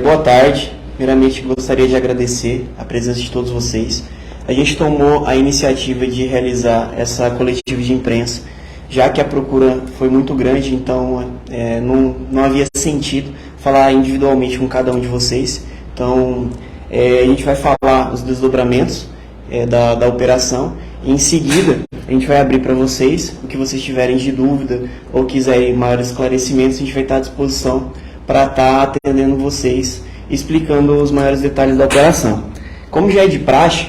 Boa tarde. Primeiramente, gostaria de agradecer a presença de todos vocês. A gente tomou a iniciativa de realizar essa coletiva de imprensa, já que a procura foi muito grande, então não havia sentido falar individualmente com cada um de vocês. Então, a gente vai falar os desdobramentos da operação. E em seguida, a gente vai abrir para vocês o que vocês tiverem de dúvida ou quiserem maiores esclarecimentos, a gente vai estar à disposição para estar atendendo vocês, explicando os maiores detalhes da operação. Como já é de praxe,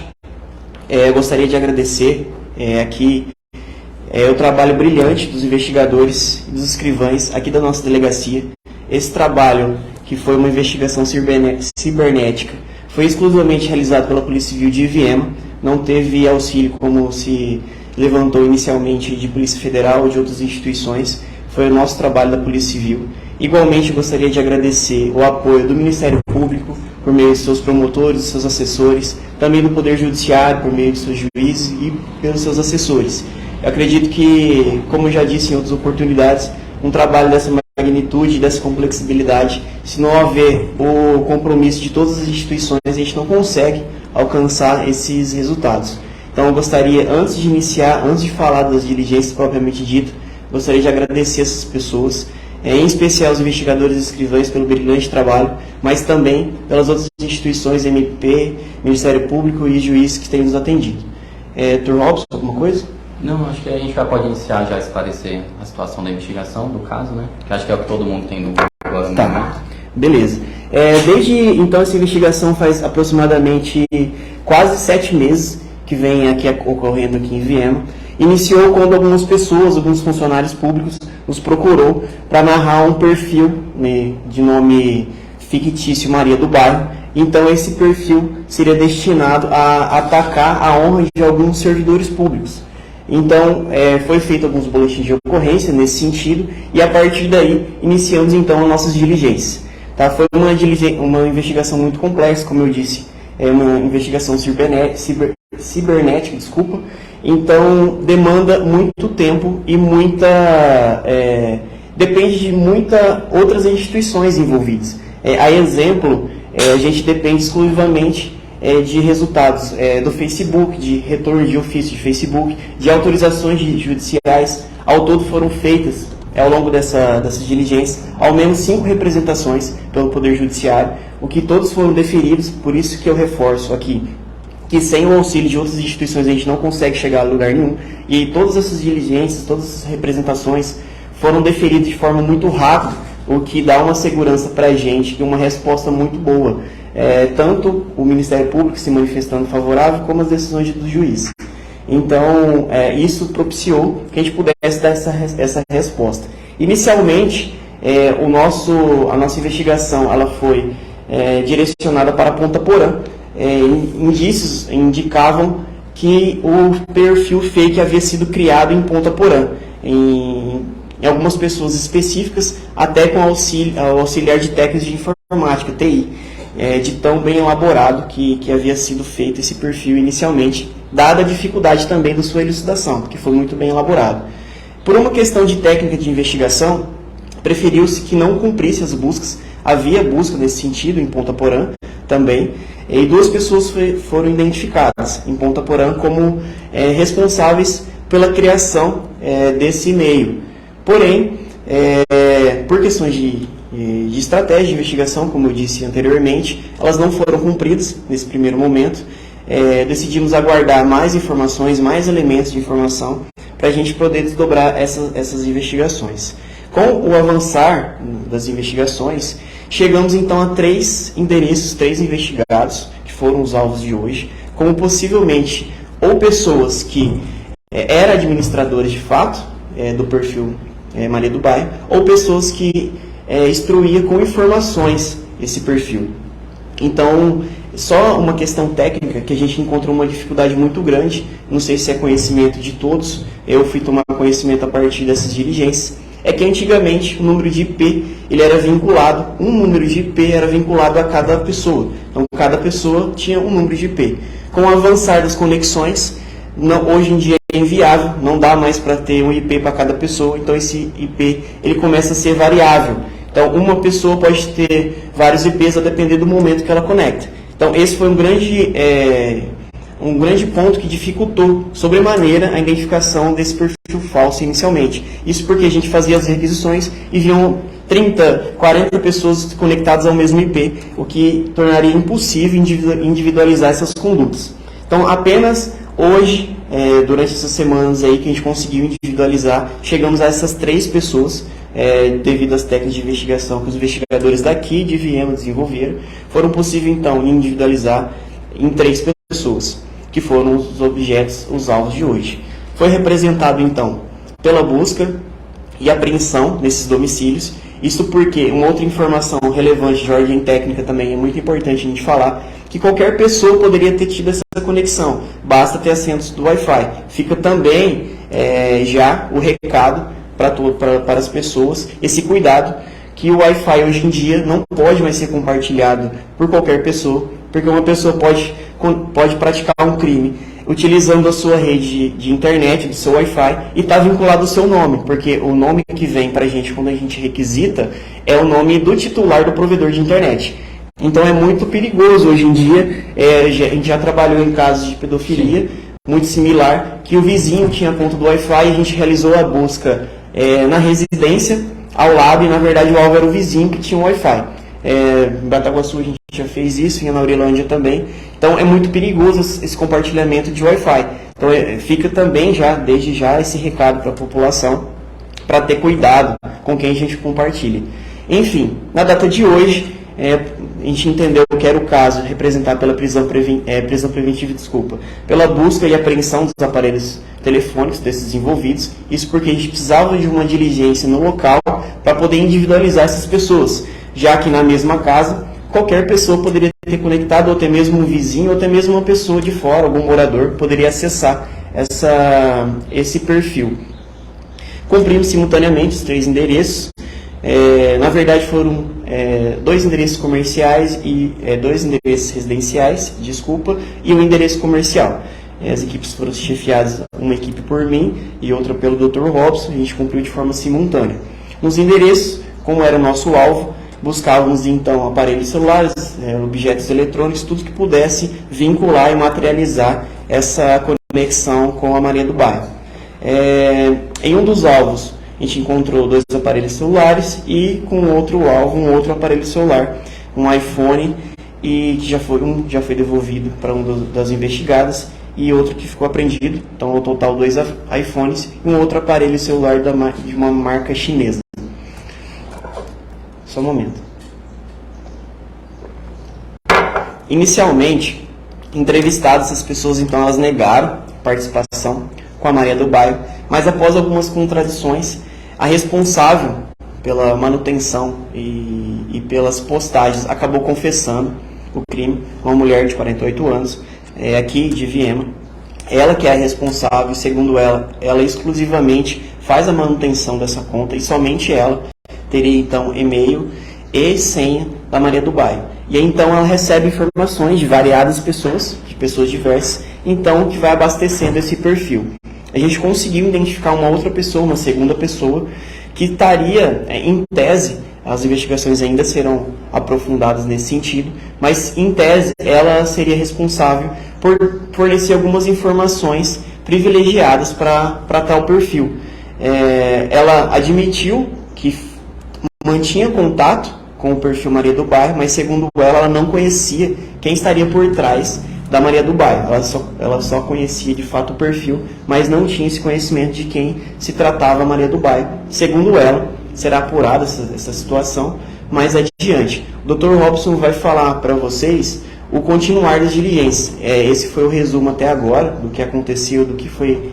eu gostaria de agradecer aqui o trabalho brilhante dos investigadores e dos escrivães aqui da nossa delegacia. Esse trabalho, que foi uma investigação cibernética, foi exclusivamente realizado pela Polícia Civil de Iviema, não teve auxílio, como se levantou inicialmente, de Polícia Federal ou de outras instituições. Foi o nosso trabalho da Polícia Civil. Igualmente, gostaria de agradecer o apoio do Ministério Público, por meio de seus promotores, de seus assessores, também do Poder Judiciário, por meio de seus juízes e pelos seus assessores. Eu acredito que, como já disse em outras oportunidades, um trabalho dessa magnitude, dessa complexibilidade, se não houver o compromisso de todas as instituições, a gente não consegue alcançar esses resultados. Então, eu gostaria, antes de falar das diligências propriamente ditas, gostaria de agradecer essas pessoas, em especial os investigadores e escrivães pelo brilhante trabalho, mas também pelas outras instituições, MP, Ministério Público e juiz que têm nos atendido. Dr. Robson, alguma coisa? Não, acho que a gente já pode iniciar já a esclarecer a situação da investigação do caso, né? Que acho que é o que todo mundo tem dúvida agora no momento. Beleza. Desde então, essa investigação faz aproximadamente quase 7 meses que vem ocorrendo aqui em Viema. Iniciou quando algumas pessoas, alguns funcionários públicos, nos procurou para narrar um perfil de nome fictício Maria do Bairro. Então, esse perfil seria destinado a atacar a honra de alguns servidores públicos. Então, foi feito alguns boletins de ocorrência nesse sentido, e a partir daí iniciamos então as nossas diligências. Tá? Foi uma investigação muito complexa, como eu disse, uma investigação cibernética, então demanda muito tempo e depende de muitas outras instituições envolvidas. A exemplo, a gente depende exclusivamente de resultados do Facebook, de retorno de ofício de Facebook, de autorizações judiciais. Ao todo foram feitas, ao longo dessas diligências, ao menos 5 representações pelo Poder Judiciário, o que todos foram deferidos. Por isso que eu reforço aqui que sem o auxílio de outras instituições a gente não consegue chegar a lugar nenhum, e todas essas diligências, todas essas representações foram deferidas de forma muito rápida, o que dá uma segurança para a gente e uma resposta muito boa, tanto o Ministério Público se manifestando favorável, como as decisões do juiz. Então, isso propiciou que a gente pudesse dar essa resposta. Inicialmente, a nossa investigação ela foi direcionada para Ponta Porã. Indícios indicavam que o perfil fake havia sido criado em Ponta Porã, em algumas pessoas específicas, até com auxiliar de técnicos de informática, TI, de tão bem elaborado que havia sido feito esse perfil inicialmente, dada a dificuldade também da sua elucidação, porque foi muito bem elaborado. Por uma questão de técnica de investigação, preferiu-se que não cumprisse as buscas. Havia busca nesse sentido em Ponta Porã também, e 2 pessoas foram identificadas em Ponta Porã como responsáveis pela criação desse e-mail. Porém, por questões de estratégia de investigação, como eu disse anteriormente, elas não foram cumpridas nesse primeiro momento. Decidimos aguardar mais informações, mais elementos de informação, para a gente poder desdobrar essas investigações. Com o avançar das investigações, chegamos então a 3 endereços, 3 investigados, que foram os alvos de hoje, como possivelmente ou pessoas que eram administradoras de fato do perfil Maria do Bairro, ou pessoas que instruíam com informações esse perfil. Então, só uma questão técnica que a gente encontrou uma dificuldade muito grande, não sei se é conhecimento de todos, eu fui tomar conhecimento a partir dessas diligências, é que antigamente o número de IP ele era vinculado, um número de IP era vinculado a cada pessoa. Então, cada pessoa tinha um número de IP. Com o avançar das conexões, hoje em dia é inviável, não dá mais para ter um IP para cada pessoa, então esse IP ele começa a ser variável. Então, uma pessoa pode ter vários IPs a depender do momento que ela conecta. Então, esse foi um grande ponto que dificultou sobremaneira a identificação desse perfil falso inicialmente. Isso porque a gente fazia as requisições e viam 30, 40 pessoas conectadas ao mesmo IP, o que tornaria impossível individualizar essas condutas. Então, apenas hoje, durante essas semanas aí que a gente conseguiu individualizar, chegamos a essas 3 pessoas, devido às técnicas de investigação que os investigadores daqui de Viema desenvolveram, foram possível então individualizar em 3 pessoas, que foram os objetos, os alvos de hoje. Foi representado então pela busca e apreensão nesses domicílios. Isso porque uma outra informação relevante de ordem técnica também é muito importante a gente falar, que qualquer pessoa poderia ter tido essa conexão, basta ter assentos do Wi-Fi. Fica também já o recado para as pessoas, esse cuidado que o Wi-Fi hoje em dia não pode mais ser compartilhado por qualquer pessoa, porque uma pessoa pode praticar um crime utilizando a sua rede de internet, do seu Wi-Fi, e está vinculado ao seu nome, porque o nome que vem para a gente quando a gente requisita é o nome do titular do provedor de internet. Então é muito perigoso hoje em dia, a gente já trabalhou em casos de pedofilia, muito similar, que o vizinho tinha conta do Wi-Fi e a gente realizou a busca na residência ao lado, e na verdade o alvo era o vizinho que tinha um Wi-Fi. Em Bataguaçu a gente já fez isso, em Anaurelândia também. Então é muito perigoso esse compartilhamento de Wi-Fi. Então fica também desde já esse recado para a população, para ter cuidado com quem a gente compartilha. Enfim, na data de hoje, a gente entendeu que era o caso representado pela prisão preventiva, pela busca e apreensão dos aparelhos telefônicos desses envolvidos. Isso porque a gente precisava de uma diligência no local para poder individualizar essas pessoas, já que na mesma casa qualquer pessoa poderia ter conectado, ou até mesmo um vizinho, ou até mesmo uma pessoa de fora, algum morador, poderia acessar esse perfil. Cumprimos simultaneamente os 3 endereços. Na verdade foram 2 endereços comerciais e 2 endereços residenciais, e um endereço comercial. As equipes foram chefiadas, uma equipe por mim e outra pelo Dr. Robson. A gente cumpriu de forma simultânea. Nos endereços, como era o nosso alvo, buscávamos então aparelhos celulares, objetos eletrônicos, tudo que pudesse vincular e materializar essa conexão com a Maria do Bairro. Em um dos alvos, a gente encontrou 2 aparelhos celulares e com outro alvo, um outro aparelho celular, um iPhone, e que já foi devolvido para uma das investigadas, e outro que ficou apreendido. Então, ao total 2 iPhones e um outro aparelho celular de uma marca chinesa. Só um momento. Inicialmente, entrevistadas, essas pessoas então elas negaram participação com a Maria do Bairro, mas após algumas contradições, a responsável pela manutenção e pelas postagens acabou confessando o crime, uma mulher de 48 anos, aqui de Viema. Ela que é a responsável, segundo ela exclusivamente faz a manutenção dessa conta, e somente ela teria então e-mail e senha da Maria do Bairro. E aí, então ela recebe informações de variadas pessoas, de pessoas diversas, então que vai abastecendo esse perfil. A gente conseguiu identificar uma outra pessoa, uma segunda pessoa, que estaria, em tese, as investigações ainda serão aprofundadas nesse sentido, mas em tese ela seria responsável por fornecer algumas informações privilegiadas para tal perfil. Ela admitiu que mantinha contato com o perfil Maria do Bairro, mas segundo ela não conhecia quem estaria por trás da Maria do Bairro. Ela só conhecia de fato o perfil, mas não tinha esse conhecimento de quem se tratava a Maria do Bairro. Segundo ela, será apurada essa situação mais adiante. O Dr. Robson vai falar para vocês o continuar das diligências. Esse foi o resumo até agora do que aconteceu, do que foi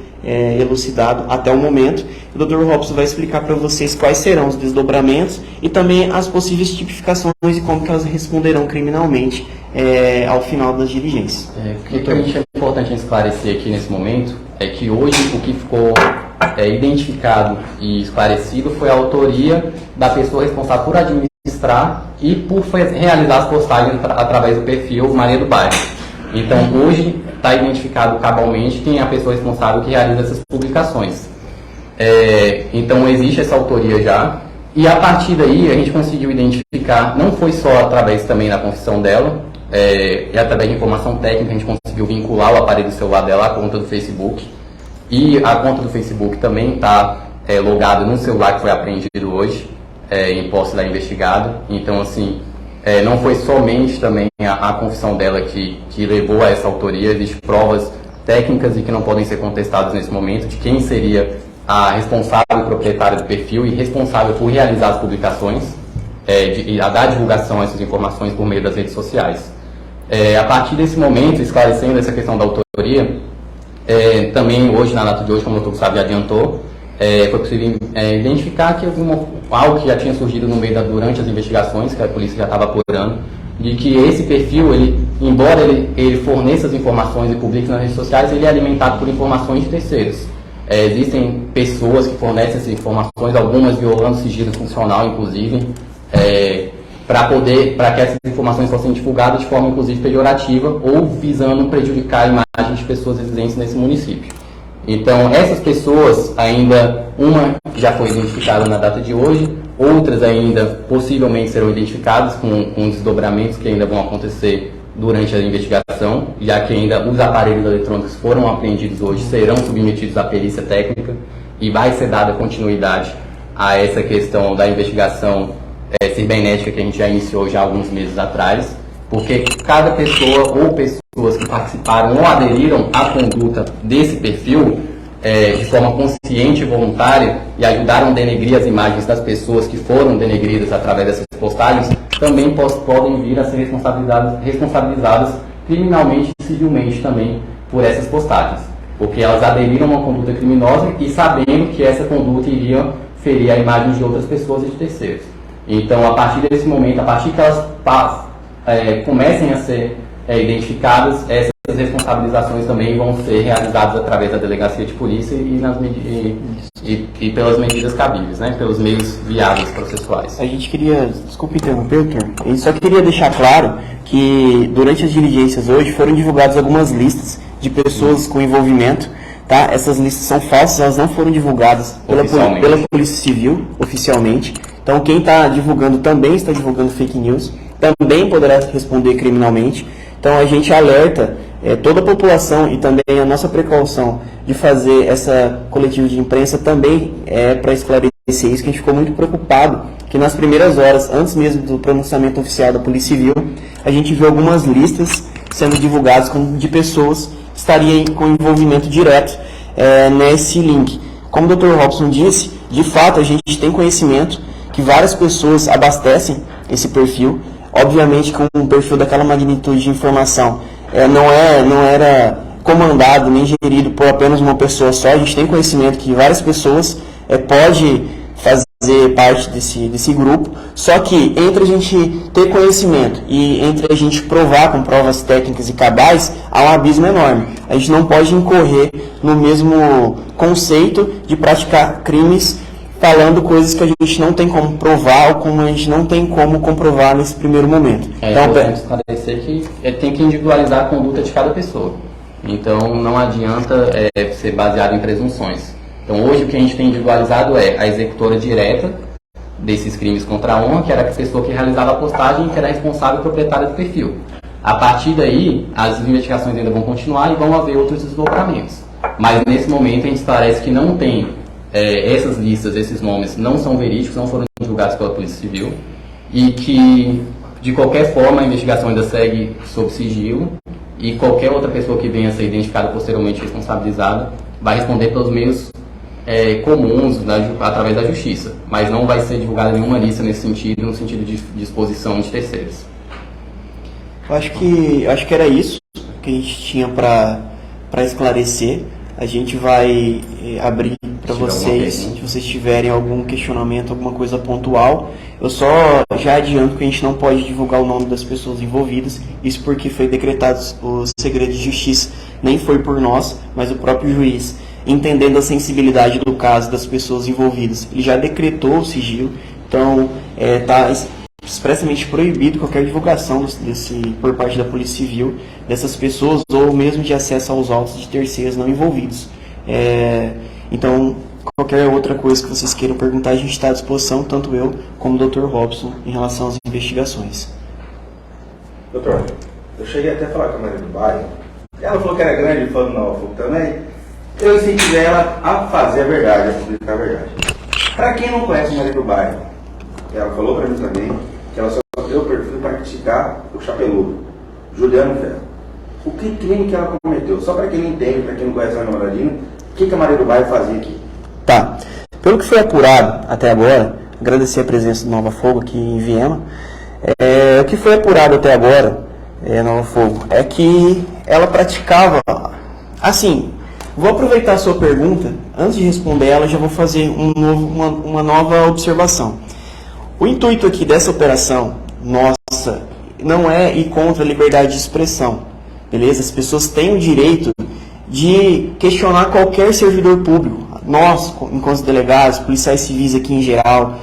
elucidado até o momento. O Dr. Robson vai explicar para vocês quais serão os desdobramentos e também as possíveis tipificações e como que elas responderão criminalmente ao final das diligências. O que é importante esclarecer aqui nesse momento é que hoje o que ficou identificado e esclarecido foi a autoria da pessoa responsável por administrar e por realizar as postagens através do perfil Maria do Bairro. Então hoje está identificado cabalmente quem é a pessoa responsável que realiza essas publicações. Então existe essa autoria já, E a partir daí a gente conseguiu identificar, não foi só através também da confissão dela, e através de informação técnica a gente conseguiu vincular o aparelho celular dela à conta do Facebook. E a conta do Facebook também está logada no celular que foi apreendido hoje, em posse da investigada. Então, assim, não foi somente também a confissão dela que levou a essa autoria. Existem provas técnicas e que não podem ser contestadas nesse momento de quem seria a responsável proprietária do perfil e responsável por realizar as publicações e a dar divulgação a essas informações por meio das redes sociais. A partir desse momento, esclarecendo essa questão da autoria, também hoje, na data de hoje, como o Dr. Gustavo já adiantou, foi possível identificar que algo que já tinha surgido no meio durante as investigações, que a polícia já estava apurando, de que esse perfil, embora ele forneça as informações e publique nas redes sociais, ele é alimentado por informações de terceiros. Existem pessoas que fornecem essas informações, algumas violando sigilo funcional, inclusive, para que essas informações fossem divulgadas de forma, inclusive, pejorativa ou visando prejudicar a imagem de pessoas residentes nesse município. Então, essas pessoas, ainda uma já foi identificada na data de hoje, outras ainda possivelmente serão identificadas com desdobramentos que ainda vão acontecer durante a investigação, já que ainda os aparelhos eletrônicos foram apreendidos hoje, serão submetidos à perícia técnica e vai ser dada continuidade a essa questão da investigação cibernética que a gente já iniciou já há alguns meses atrás, porque cada pessoa ou pessoas que participaram ou aderiram à conduta desse perfil de forma consciente e voluntária e ajudaram a denegrir as imagens das pessoas que foram denegridas através dessas postagens, também podem vir a ser responsabilizadas criminalmente e civilmente também por essas postagens, porque elas aderiram a uma conduta criminosa e sabendo que essa conduta iria ferir a imagem de outras pessoas e de terceiros. Então, a partir desse momento, a partir que elas comecem a ser identificadas, essas responsabilizações também vão ser realizadas através da delegacia de polícia e pelas medidas cabíveis, né, pelos meios viáveis processuais. A gente queria, desculpe interromper, doutor, a gente só queria deixar claro que durante as diligências hoje foram divulgadas algumas listas de pessoas com envolvimento, tá? Essas listas são falsas, elas não foram divulgadas pela Polícia Civil oficialmente. Então, quem está divulgando também está divulgando fake news, também poderá responder criminalmente. Então, a gente alerta toda a população e também a nossa precaução de fazer essa coletiva de imprensa também para esclarecer isso, que a gente ficou muito preocupado, que nas primeiras horas, antes mesmo do pronunciamento oficial da Polícia Civil, a gente viu algumas listas sendo divulgadas de pessoas que estariam com envolvimento direto nesse link. Como o Dr. Robson disse, de fato a gente tem conhecimento que várias pessoas abastecem esse perfil. Obviamente que um perfil daquela magnitude de informação não era comandado nem gerido por apenas uma pessoa só. A gente tem conhecimento que várias pessoas podem fazer parte desse grupo, só que entre a gente ter conhecimento e entre a gente provar com provas técnicas e cabais, há um abismo enorme. A gente não pode incorrer no mesmo conceito de praticar crimes falando coisas que a gente não tem como provar ou como a gente não tem como comprovar nesse primeiro momento. Então, importante esclarecer que tem que individualizar a conduta de cada pessoa. Então, não adianta ser baseado em presunções. Então, hoje o que a gente tem individualizado é a executora direta desses crimes contra a honra, que era a pessoa que realizava a postagem e que era a responsável proprietária do perfil. A partir daí, as investigações ainda vão continuar e vão haver outros desdobramentos. Mas, nesse momento, a gente esclarece que não tem essas listas, esses nomes não são verídicos, não foram divulgados pela Polícia Civil e que, de qualquer forma, a investigação ainda segue sob sigilo e qualquer outra pessoa que venha a ser identificada posteriormente responsabilizada vai responder pelos meios comuns através da Justiça, mas não vai ser divulgada nenhuma lista nesse sentido, no sentido de exposição de terceiros. Eu acho que era isso que a gente tinha para esclarecer. A gente vai abrir para vocês, se vocês tiverem algum questionamento, alguma coisa pontual. Eu só já adianto que a gente não pode divulgar o nome das pessoas envolvidas, isso porque foi decretado o segredo de justiça, nem foi por nós, mas o próprio juiz, entendendo a sensibilidade do caso das pessoas envolvidas. Ele já decretou o sigilo, então está expressamente proibido qualquer divulgação por parte da Polícia Civil dessas pessoas ou mesmo de acesso aos autos de terceiros não envolvidos. Então, qualquer outra coisa que vocês queiram perguntar, a gente está à disposição, tanto eu como o Dr. Robson, em relação às investigações. Doutor, eu cheguei até a falar com a Maria do Bairro. Ela falou que era grande fã do Nova Fogo também. Eu incentivei ela a fazer a verdade, a publicar a verdade. Para quem não conhece a Maria do Bairro, ela falou para mim também que ela só deu o perfil para criticar o chapeludo, Juliano Ferro. O que crime que ela cometeu? Só para quem não entende, para quem não conhece a namoradinha, o que a Maria do Bairro fazia aqui? Tá. Pelo que foi apurado até agora, agradecer a presença do Nova Fogo aqui em Viena. O que foi apurado até agora, Nova Fogo, é que ela praticava. Assim, vou aproveitar a sua pergunta. Antes de responder ela, já vou fazer uma nova observação. O intuito aqui dessa operação, nossa, não é ir contra a liberdade de expressão. Beleza? As pessoas têm o direito de questionar qualquer servidor público. Nós, enquanto delegados, policiais civis aqui em geral,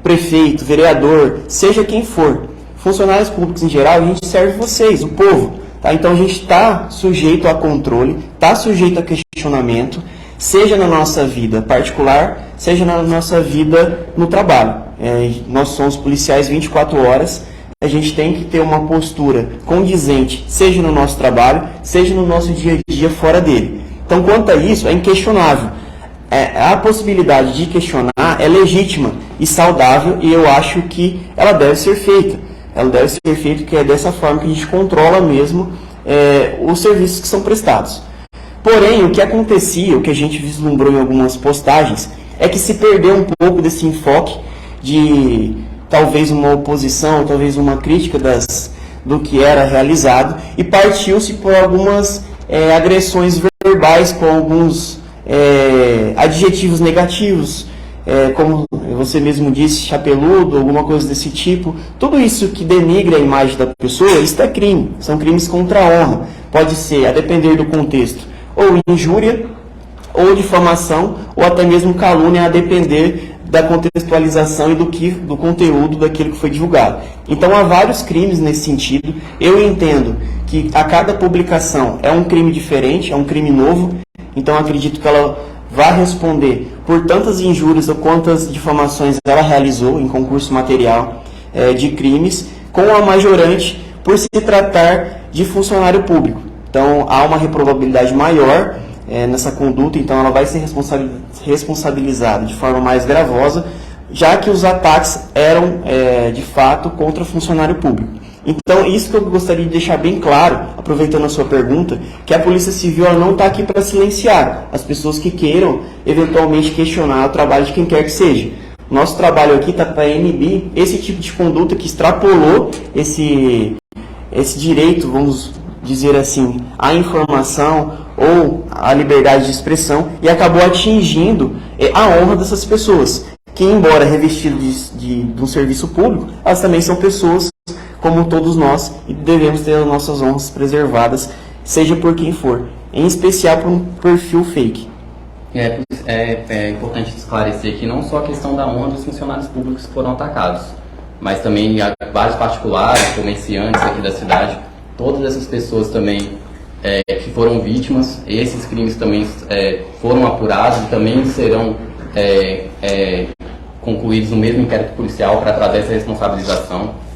prefeito, vereador, seja quem for, funcionários públicos em geral, a gente serve vocês, o povo. Tá? Então a gente está sujeito a controle, está sujeito a questionamento, seja na nossa vida particular, seja na nossa vida no trabalho. Nós somos policiais 24 horas, a gente tem que ter uma postura condizente, seja no nosso trabalho, seja no nosso dia a dia fora dele. Então, quanto a isso, é inquestionável. A possibilidade de questionar é legítima e saudável, e eu acho que ela deve ser feita. Ela deve ser feita, que é dessa forma que a gente controla mesmo os serviços que são prestados. Porém, o que acontecia, o que a gente vislumbrou em algumas postagens, é que se perdeu um pouco desse enfoque de talvez uma oposição, talvez uma crítica do que era realizado, e partiu-se por algumas agressões verbais com alguns adjetivos negativos, como você mesmo disse, chapeludo, alguma coisa desse tipo. Tudo isso que denigra a imagem da pessoa, isso é crime, são crimes contra a honra. Pode ser, a depender do contexto, ou injúria, ou difamação, ou até mesmo calúnia, a depender da contextualização e do conteúdo daquilo que foi divulgado. Então há vários crimes nesse sentido. Eu entendo que a cada publicação é um crime diferente, é um crime novo, então acredito que ela vai responder por tantas injúrias ou quantas difamações ela realizou em concurso material de crimes, com a majorante por se tratar de funcionário público. Então há uma reprovabilidade maior nessa conduta, então ela vai ser responsabilizada de forma mais gravosa, já que os ataques eram de fato contra funcionário público. Então, isso que eu gostaria de deixar bem claro, aproveitando a sua pergunta, que a Polícia Civil ela não está aqui para silenciar as pessoas que queiram eventualmente questionar o trabalho de quem quer que seja. Nosso trabalho aqui está para inibir esse tipo de conduta que extrapolou esse direito, vamos dizer assim, à informação ou à liberdade de expressão, e acabou atingindo a honra dessas pessoas, que embora revestidas de um serviço público, elas também são pessoas como todos nós, e devemos ter as nossas honras preservadas, seja por quem for, em especial por um perfil fake. É importante esclarecer que não só a questão da honra dos funcionários públicos que foram atacados, mas também vários particulares, comerciantes aqui da cidade, todas essas pessoas também que foram vítimas, esses crimes também foram apurados e também serão concluídos no mesmo inquérito policial para trazer essa responsabilização.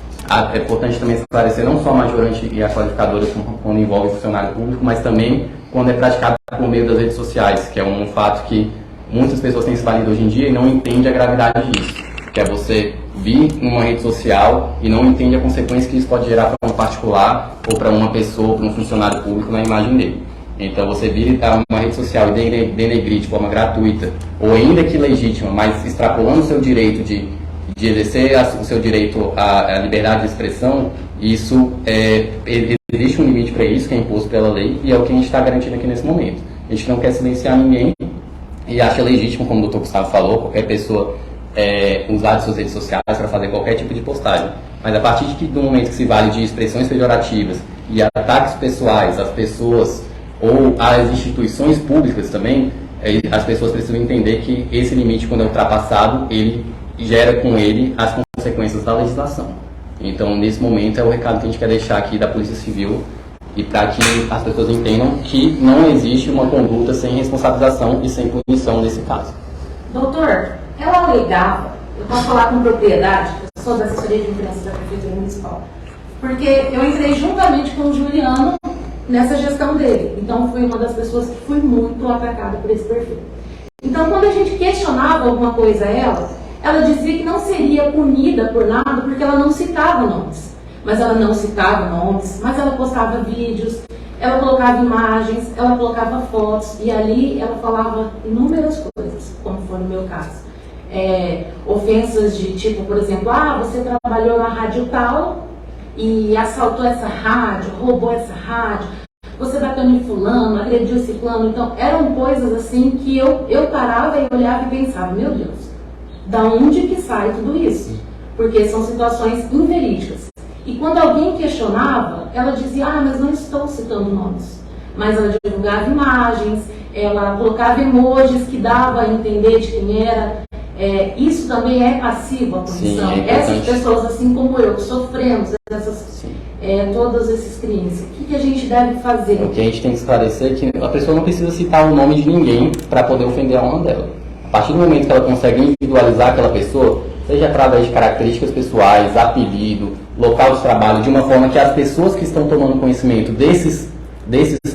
É importante também esclarecer não só a majorante e a qualificadora quando envolve funcionário público, mas também quando é praticado por meio das redes sociais, que é um fato que muitas pessoas têm se valido hoje em dia e não entendem a gravidade disso, que é você vir numa rede social e não entende a consequência que isso pode gerar para um particular ou para uma pessoa, para um funcionário público na imagem dele. Então você vir a uma rede social e denegrir de forma gratuita, ou ainda que legítima, mas extrapolando o seu direito de exercer o seu direito à liberdade de expressão, isso existe um limite para isso, que é imposto pela lei, e é o que a gente está garantindo aqui nesse momento. A gente não quer silenciar ninguém e acha legítimo, como o Dr. Gustavo falou, qualquer pessoa usar as suas redes sociais para fazer qualquer tipo de postagem. Mas a partir do momento que se vale de expressões pejorativas e ataques pessoais às pessoas ou às instituições públicas também, as pessoas precisam entender que esse limite, quando é ultrapassado, ele gera com ele as consequências da legislação. Então, nesse momento, é o recado que a gente quer deixar aqui da Polícia Civil, e para que as pessoas entendam que não existe uma conduta sem responsabilização e sem punição nesse caso. Doutor, ela alegava, eu posso falar com propriedade, eu sou da assessoria de imprensa da Prefeitura Municipal, porque eu entrei juntamente com o Juliano nessa gestão dele. Então, fui uma das pessoas que fui muito atacada por esse perfil. Então, quando a gente questionava alguma coisa a ela dizia que não seria punida por nada porque ela não citava nomes. Mas ela não citava nomes, mas ela postava vídeos, ela colocava imagens, ela colocava fotos, e ali ela falava inúmeras coisas, como foi no meu caso. Ofensas de tipo, por exemplo, você trabalhou na rádio tal e assaltou essa rádio, roubou essa rádio, você bateu em fulano, agrediu esse fulano. Então, eram coisas assim que eu parava e olhava e pensava, meu Deus, da onde que sai tudo isso? Porque são situações inverídicas. E quando alguém questionava, ela dizia, mas não estou citando nomes. Mas ela divulgava imagens, ela colocava emojis que dava a entender de quem era. Isso também é passivo, a punição. Sim, essas pessoas, assim como eu, que sofremos todos esses crimes, o que a gente deve fazer? O que a gente tem que esclarecer é que a pessoa não precisa citar o nome de ninguém para poder ofender a honra dela. A partir do momento que ela consegue individualizar aquela pessoa, seja através de características pessoais, apelido, local de trabalho, de uma forma que as pessoas que estão tomando conhecimento desses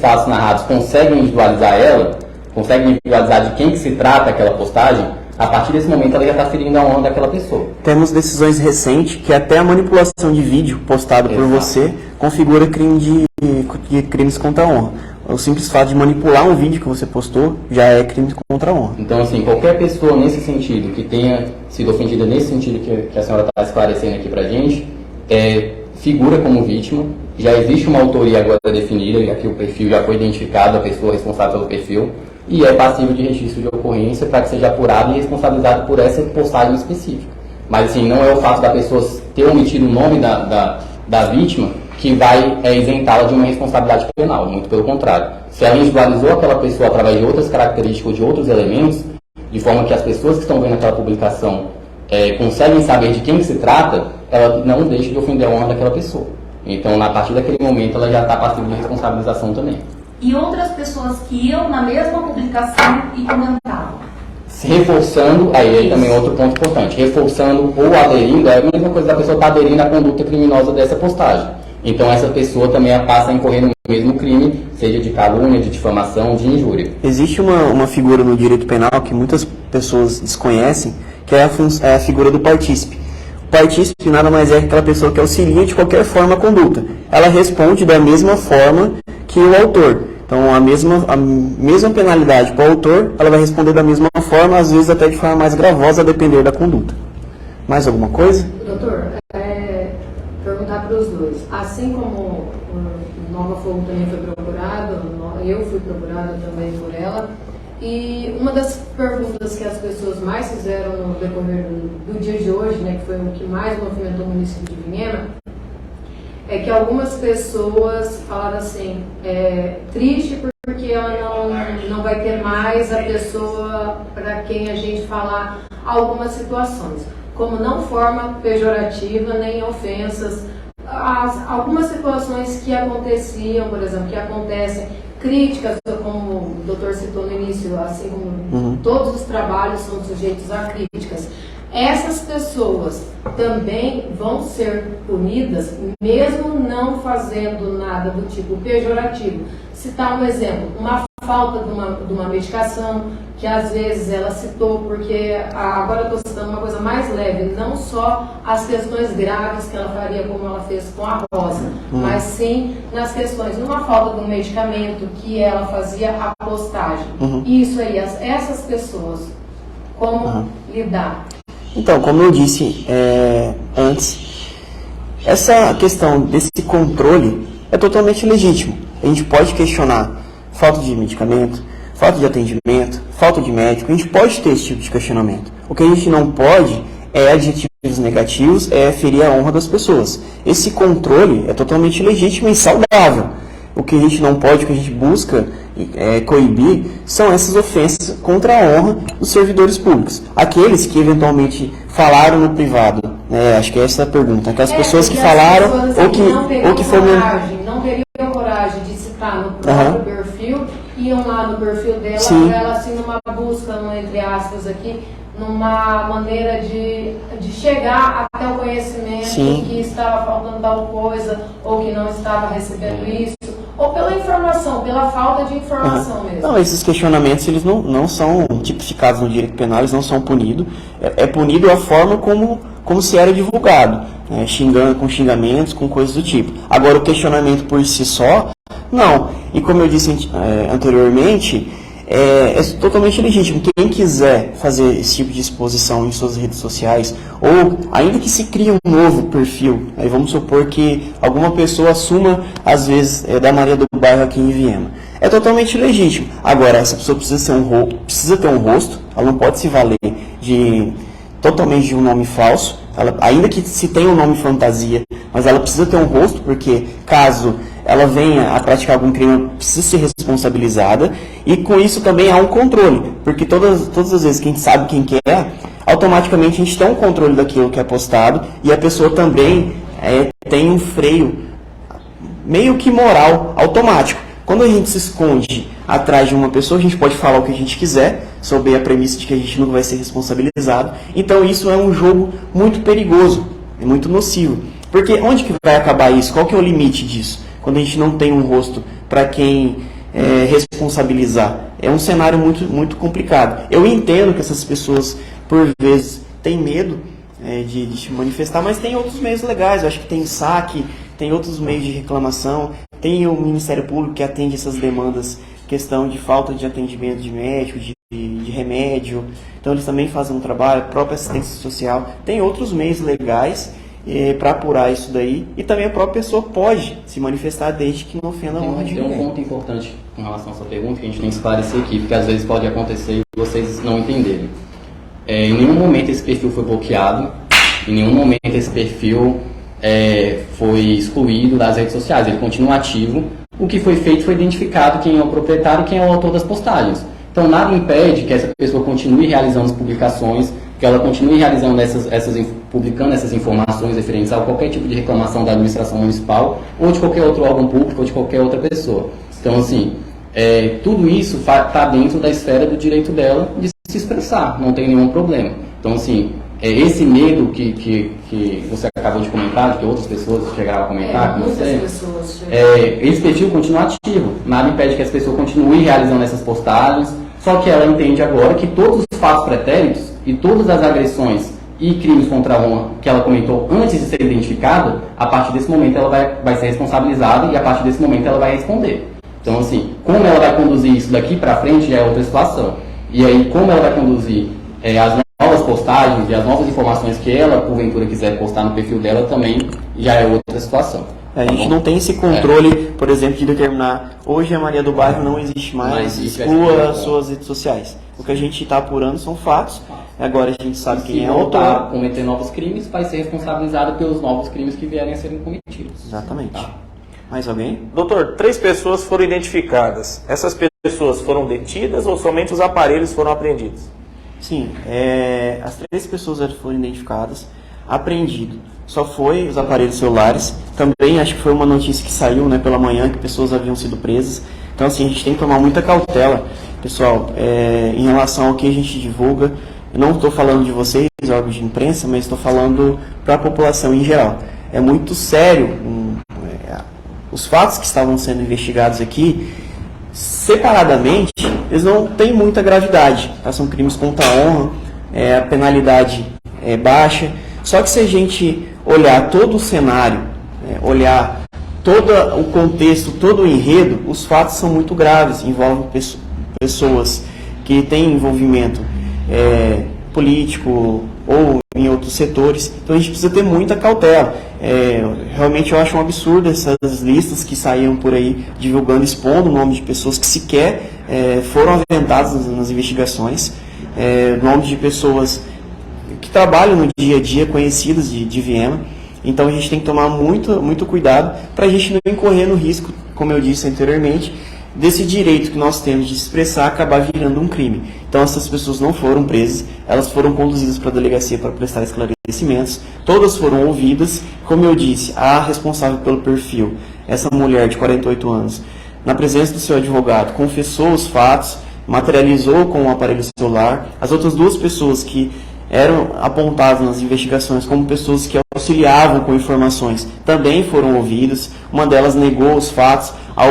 fatos narrados conseguem individualizar ela, conseguem individualizar de quem que se trata aquela postagem, a partir desse momento ela já está ferindo a honra daquela pessoa. Temos decisões recentes que até a manipulação de vídeo postado por você configura crime de crimes contra a honra. O simples fato de manipular um vídeo que você postou já é crime contra a honra. Então, assim, qualquer pessoa nesse sentido, que tenha sido ofendida nesse sentido que a senhora está esclarecendo aqui pra gente, figura como vítima, já existe uma autoria agora definida, e aqui o perfil já foi identificado, a pessoa responsável pelo perfil, e é passível de registro de ocorrência para que seja apurado e responsabilizado por essa postagem específica. Mas, assim, não é o fato da pessoa ter omitido o nome da vítima que vai isentá-la de uma responsabilidade penal, muito pelo contrário. Se ela individualizou aquela pessoa através de outras características ou de outros elementos, de forma que as pessoas que estão vendo aquela publicação conseguem saber de quem que se trata, ela não deixa de ofender a honra daquela pessoa. Então, a partir daquele momento, ela já está passível de responsabilização também. E outras pessoas que iam na mesma publicação e comentavam. Reforçando, aí também outro ponto importante, reforçando ou aderindo, é a mesma coisa da pessoa estar aderindo à conduta criminosa dessa postagem. Então essa pessoa também passa a incorrer no mesmo crime, seja de calúnia, de difamação, de injúria. Existe uma figura no direito penal que muitas pessoas desconhecem, que é a figura do partícipe. O partícipe nada mais é que aquela pessoa que auxilia de qualquer forma a conduta. Ela responde da mesma forma que o autor. Então, a mesma penalidade para o autor, ela vai responder da mesma forma, às vezes até de forma mais gravosa, a depender da conduta. Mais alguma coisa? Doutor, perguntar para os dois. Assim como o Nova Fogo também foi procurado, eu fui procurada também por ela, e uma das perguntas que as pessoas mais fizeram no decorrer do dia de hoje, né, que foi o que mais movimentou o município de Vinhema, é que algumas pessoas falaram assim, triste porque ela não vai ter mais a pessoa para quem a gente falar algumas situações, como não forma pejorativa nem ofensas, algumas situações que aconteciam, por exemplo, que acontecem, críticas, como o doutor citou no início, assim como todos os trabalhos são sujeitos a críticas. Essas pessoas também vão ser punidas, mesmo não fazendo nada do tipo pejorativo. Citar um exemplo, uma falta de uma medicação, que às vezes ela citou, porque agora eu estou citando uma coisa mais leve, não só as questões graves que ela faria como ela fez com a Rosa, mas sim nas questões de uma falta de um medicamento que ela fazia a postagem. Isso aí, essas pessoas, como lidar? Então, como eu disse antes, essa questão desse controle é totalmente legítimo. A gente pode questionar falta de medicamento, falta de atendimento, falta de médico, a gente pode ter esse tipo de questionamento. O que a gente não pode é adjetivos negativos, ferir a honra das pessoas. Esse controle é totalmente legítimo e saudável. O que a gente não pode, o que a gente busca coibir, são essas ofensas contra a honra dos servidores públicos. Aqueles que eventualmente falaram no privado, acho que essa é a pergunta, aquelas pessoas que falaram ou que fomentaram. Não teriam coragem de citar no próprio perfil, e iam lá no perfil dela, Sim. ela assim, numa busca, entre aspas aqui, numa maneira de chegar até o conhecimento Sim. que estava faltando tal coisa, ou que não estava recebendo isso, ou pela informação, pela falta de informação mesmo. Não, esses questionamentos eles não são tipificados no direito penal, eles não são punidos. É punido a forma como se era divulgado, né? Com xingamentos, com coisas do tipo. Agora, o questionamento por si só, não. E como eu disse anteriormente, é totalmente legítimo. Quem quiser fazer esse tipo de exposição em suas redes sociais, ou ainda que se crie um novo perfil, aí vamos supor que alguma pessoa assuma, às vezes, da Maria do Bairro aqui em Viena. É totalmente legítimo. Agora, essa pessoa precisa ter um rosto, ela não pode se valer totalmente de um nome falso, ainda que se tenha um nome fantasia, mas ela precisa ter um rosto, porque caso ela venha a praticar algum crime, ela precisa ser responsabilizada, e com isso também há um controle, porque todas as vezes que a gente sabe quem que é, automaticamente a gente tem um controle daquilo que é postado, e a pessoa também tem um freio meio que moral automático. Quando a gente se esconde atrás de uma pessoa, a gente pode falar o que a gente quiser, sob a premissa de que a gente não vai ser responsabilizado. Então isso é um jogo muito perigoso, é muito nocivo. Porque onde que vai acabar isso? Qual que é o limite disso? Quando a gente não tem um rosto para quem responsabilizar. É um cenário muito, muito complicado. Eu entendo que essas pessoas, por vezes, têm medo de se manifestar, mas tem outros meios legais. Eu acho que tem saque, tem outros meios de reclamação, tem o Ministério Público que atende essas demandas, questão de falta de atendimento de médico, de remédio. Então eles também fazem um trabalho, própria assistência social. Tem outros meios legais para apurar isso daí, e também a própria pessoa pode se manifestar desde que não ofenda a honra de ninguém. Tem um ponto importante com relação a essa pergunta que a gente tem que esclarecer aqui, porque às vezes pode acontecer e vocês não entenderem. Em nenhum momento esse perfil foi bloqueado, em nenhum momento esse perfil foi excluído das redes sociais, ele continua ativo. O que foi feito foi identificado quem é o proprietário e quem é o autor das postagens. Então nada impede que essa pessoa continue realizando as publicações, que ela continue realizando publicando essas informações referentes a qualquer tipo de reclamação da administração municipal, ou de qualquer outro órgão público, ou de qualquer outra pessoa. Então, assim, tudo isso está dentro da esfera do direito dela de se expressar, não tem nenhum problema. Então, assim, esse medo que você acabou de comentar, de que outras pessoas chegaram a comentar com você, esse perfil continua ativo. Nada impede que essa pessoa continue realizando essas postagens, só que ela entende agora que todos os fatos pretéritos e todas as agressões e crimes contra a honra que ela comentou antes de ser identificada, a partir desse momento ela vai ser responsabilizada e a partir desse momento ela vai responder. Então, assim, como ela vai conduzir isso daqui para frente já é outra situação. E aí, como ela vai conduzir as novas postagens e as novas informações que ela, porventura, quiser postar no perfil dela, também já é outra situação. A gente não tem esse controle, por exemplo, de determinar hoje a Maria do Bairro não existe mais, exclua suas redes sociais. O que a gente está apurando são fatos. Agora a gente sabe quem é o autor. Se voltar a cometer novos crimes, vai ser responsabilizado pelos novos crimes que vierem a serem cometidos. Exatamente. Tá. Mais alguém? Doutor, 3 pessoas foram identificadas. Essas pessoas foram detidas ou somente os aparelhos foram apreendidos? Sim, as 3 pessoas foram identificadas, apreendido. Só foi os aparelhos celulares. Também acho que foi uma notícia que saiu, né, pela manhã, que pessoas haviam sido presas. Então, assim, a gente tem que tomar muita cautela, pessoal, em relação ao que a gente divulga. Eu não estou falando de vocês, órgãos de imprensa, mas estou falando para a população em geral. É muito sério os fatos que estavam sendo investigados aqui, separadamente, eles não têm muita gravidade. Tá? São crimes contra a honra, a penalidade é baixa. Só que se a gente olhar todo o cenário, olhar todo o contexto, todo o enredo, os fatos são muito graves, envolvem pessoas que têm envolvimento político ou em outros setores. Então a gente precisa ter muita cautela. Realmente eu acho um absurdo essas listas que saíam por aí divulgando, expondo o nome de pessoas que sequer foram aventadas nas investigações, nomes de pessoas que trabalham no dia a dia, conhecidas de Viena. Então a gente tem que tomar muito cuidado para a gente não incorrer no risco, como eu disse anteriormente, desse direito que nós temos de se expressar acabar virando um crime. Então essas pessoas não foram presas, elas foram conduzidas para a delegacia para prestar esclarecimentos, todas foram ouvidas. Como eu disse, a responsável pelo perfil, essa mulher de 48 anos, na presença do seu advogado, confessou os fatos, materializou com o aparelho celular. As outras 2 pessoas que eram apontadas nas investigações como pessoas que auxiliavam com informações também foram ouvidas. Uma delas negou os fatos, a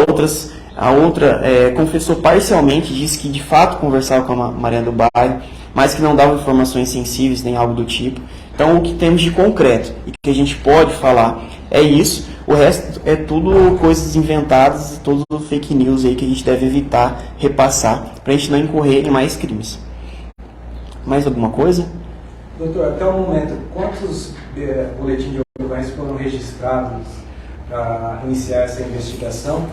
outra confessou parcialmente, disse que de fato conversava com a Mariana do Bairro, mas que não dava informações sensíveis nem algo do tipo. Então, o que temos de concreto e que a gente pode falar é isso. O resto é tudo coisas inventadas, tudo fake news aí que a gente deve evitar repassar para a gente não incorrer em mais crimes. Mais alguma coisa? Doutor, até o momento, quantos boletins de ocorrência foram registrados para iniciar essa investigação?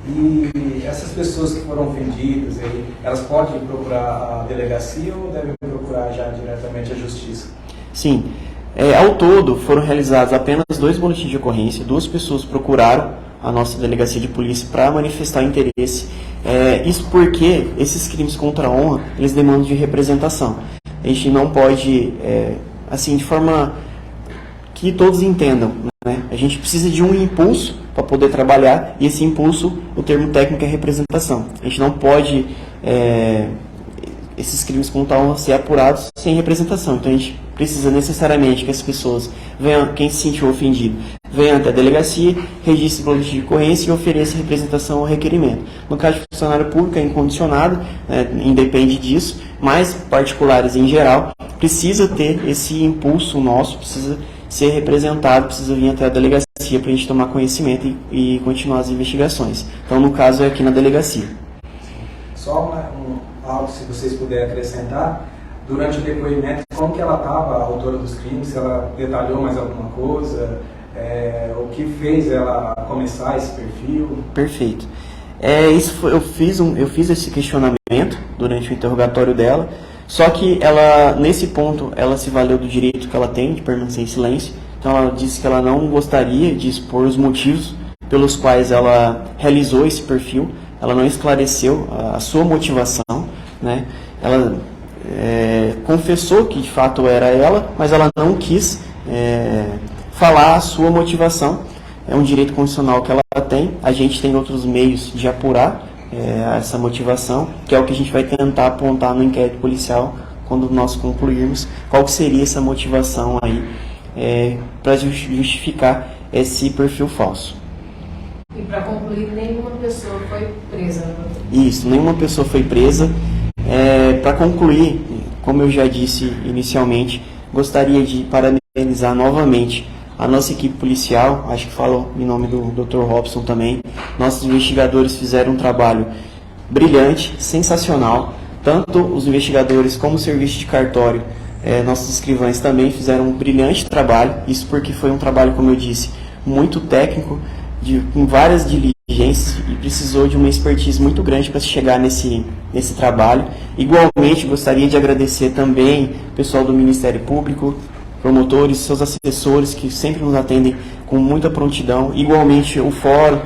E essas pessoas que foram ofendidas, elas podem procurar a delegacia ou devem procurar já diretamente a justiça? Sim. Ao todo, foram realizados apenas 2 boletins de ocorrência. 2 pessoas procuraram a nossa delegacia de polícia para manifestar interesse. Isso porque esses crimes contra a honra, eles demandam de representação. A gente não pode, assim, de forma que todos entendam, né? A gente precisa de um impulso para poder trabalhar, e esse impulso, o termo técnico é representação. A gente não pode esses crimes contra a honra ser apurados sem representação. Então a gente precisa necessariamente que as pessoas venham, quem se sentiu ofendido, venha até a delegacia, registre o boletim de ocorrência e ofereça representação ao requerimento. No caso de funcionário público é incondicionado, independe disso, mas particulares em geral, precisa ter esse impulso nosso, precisa ser representado, precisa vir até a delegacia para a gente tomar conhecimento e continuar as investigações. Então, no caso, é aqui na delegacia. Só algo, se vocês puderem acrescentar, durante o depoimento, como que ela estava, a autora dos crimes, se ela detalhou mais alguma coisa, o que fez ela começar esse perfil? Perfeito. Eu fiz esse questionamento durante o interrogatório dela, só que ela, nesse ponto, ela se valeu do direito que ela tem de permanecer em silêncio. Então ela disse que ela não gostaria de expor os motivos pelos quais ela realizou esse perfil. Ela não esclareceu a sua motivação, né? Ela confessou que de fato era ela, mas ela não quis falar a sua motivação. É um direito constitucional que ela tem. A gente tem outros meios de apurar essa motivação, que é o que a gente vai tentar apontar no inquérito policial quando nós concluirmos qual que seria essa motivação aí para justificar esse perfil falso. E para concluir, nenhuma pessoa foi presa. Isso, nenhuma pessoa foi presa. Para concluir, como eu já disse inicialmente, gostaria de parabenizar novamente a nossa equipe policial, acho que falo em nome do Dr. Robson também. Nossos investigadores fizeram um trabalho brilhante, sensacional. Tanto os investigadores como o serviço de cartório, nossos escrivães também fizeram um brilhante trabalho. Isso porque foi um trabalho, como eu disse, muito técnico, com várias diligências, e precisou de uma expertise muito grande para chegar nesse trabalho. Igualmente, gostaria de agradecer também o pessoal do Ministério Público, promotores, seus assessores, que sempre nos atendem com muita prontidão. Igualmente, o fórum,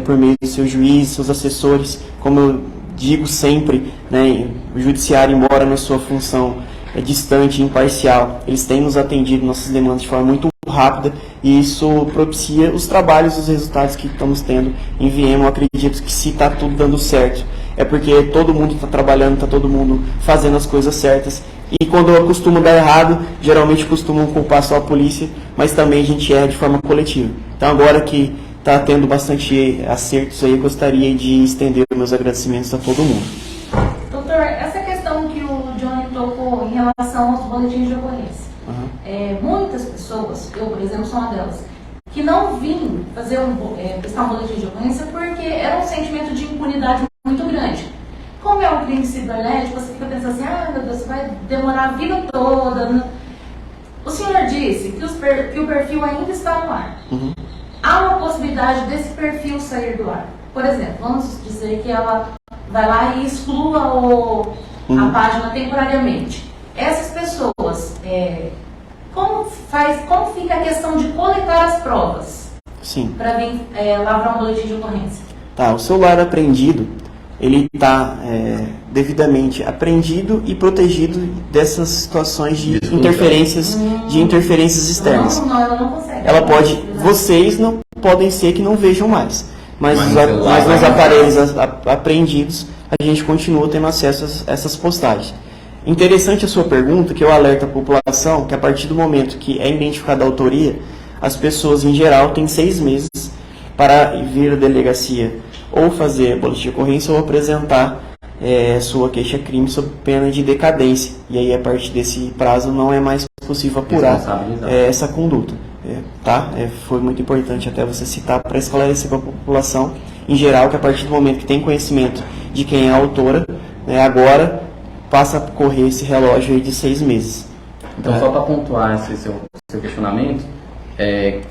por meio dos seus juízes, seus assessores, como eu digo sempre, né, o judiciário, embora na sua função distante e imparcial, eles têm nos atendido nossas demandas de forma muito rápida, e isso propicia os trabalhos, os resultados que estamos tendo em Viema. Eu acredito que se está tudo dando certo, é porque todo mundo está trabalhando, está todo mundo fazendo as coisas certas, e quando costuma dar errado, geralmente costumam culpar só a polícia, mas também a gente erra de forma coletiva. Então agora que está tendo bastante acertos aí, eu gostaria de estender meus agradecimentos a todo mundo. Doutor, essa questão que o Johnny tocou em relação aos boletins de ocorrência. Muitas pessoas, eu por exemplo sou uma delas, que não vim fazer prestar um boletim de ocorrência porque era um sentimento de impunidade muito grande. Como é um crime cibernético, você fica pensando assim, meu Deus, vai demorar a vida toda. O senhor disse que o perfil ainda está no ar. Uhum. Há uma possibilidade desse perfil sair do ar. Por exemplo, vamos dizer que ela vai lá e exclua a página temporariamente. Essas pessoas, como fica a questão de coletar as provas? Sim. Para vir lavrar um boletim de ocorrência? Tá, o celular apreendido, ele está devidamente apreendido e protegido dessas situações de interferências externas. Não, ela não consegue. Vocês não podem ser que não vejam mais. mas Mas nos no celular mas nos vai aparelhos apreendidos a gente continua tendo acesso a essas postagens. Interessante a sua pergunta, que eu alerto a população que a partir do momento que é identificada a autoria, as pessoas em geral têm 6 meses para vir à delegacia ou fazer boletim de ocorrência ou apresentar sua queixa-crime sob pena de decadência. E aí, a partir desse prazo, não é mais possível apurar essa conduta. Tá? Foi muito importante até você citar para esclarecer para a população em geral que a partir do momento que tem conhecimento de quem é a autora, agora passa a correr esse relógio aí de 6 meses. Então, só para pontuar esse seu questionamento,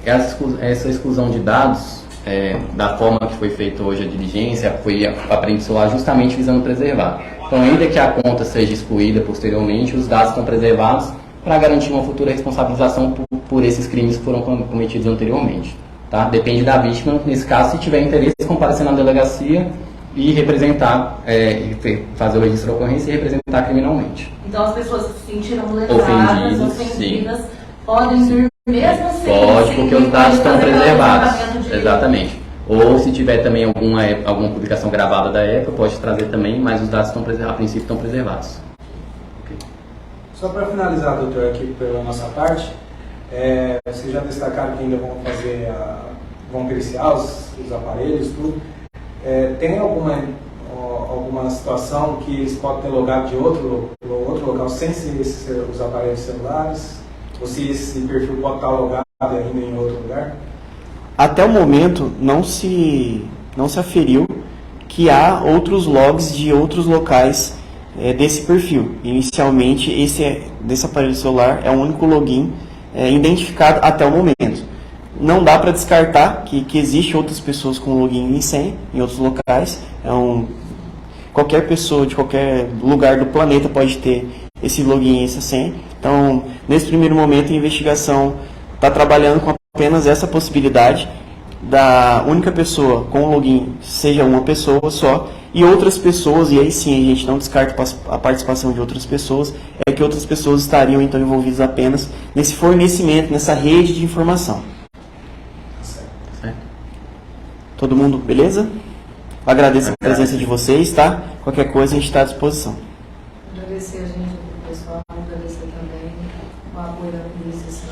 essa exclusão de dados, da forma que foi feita hoje a diligência, foi apreendido celular justamente visando preservar. Então, ainda que a conta seja excluída posteriormente, os dados estão preservados para garantir uma futura responsabilização por esses crimes que foram cometidos anteriormente. Tá? Depende da vítima, nesse caso, se tiver interesse, comparecer na delegacia e representar, fazer o registro da ocorrência e representar criminalmente. Então as pessoas que se sentiram lesadas, ofendidas, podem vir mesmo sem... Pode, porque os dados estão preservados. Exatamente. Ou se tiver também alguma publicação gravada da época, pode trazer também, mas os dados a princípio estão preservados. Okay. Só para finalizar, doutor, aqui pela nossa parte, vocês já destacaram que ainda vão periciar os aparelhos, tudo. Tem alguma situação que eles podem ter logado de outro local sem ser os aparelhos celulares? Ou se esse perfil pode estar logado ainda em outro lugar? Até o momento não se aferiu que há outros logs de outros locais desse perfil. Inicialmente, desse aparelho celular é o único login identificado até o momento. Não dá para descartar que existe outras pessoas com login e senha em outros locais. Qualquer pessoa de qualquer lugar do planeta pode ter esse login e essa senha. Então, nesse primeiro momento, a investigação está trabalhando com apenas essa possibilidade da única pessoa com o login seja uma pessoa só e outras pessoas, e aí sim a gente não descarta a participação de outras pessoas, que outras pessoas estariam então envolvidas apenas nesse fornecimento, nessa rede de informação. Todo mundo, beleza? Agradeço a presença de vocês, tá? Qualquer coisa a gente está à disposição. Agradecer a gente, o pessoal, agradecer também o apoio da polícia, assim.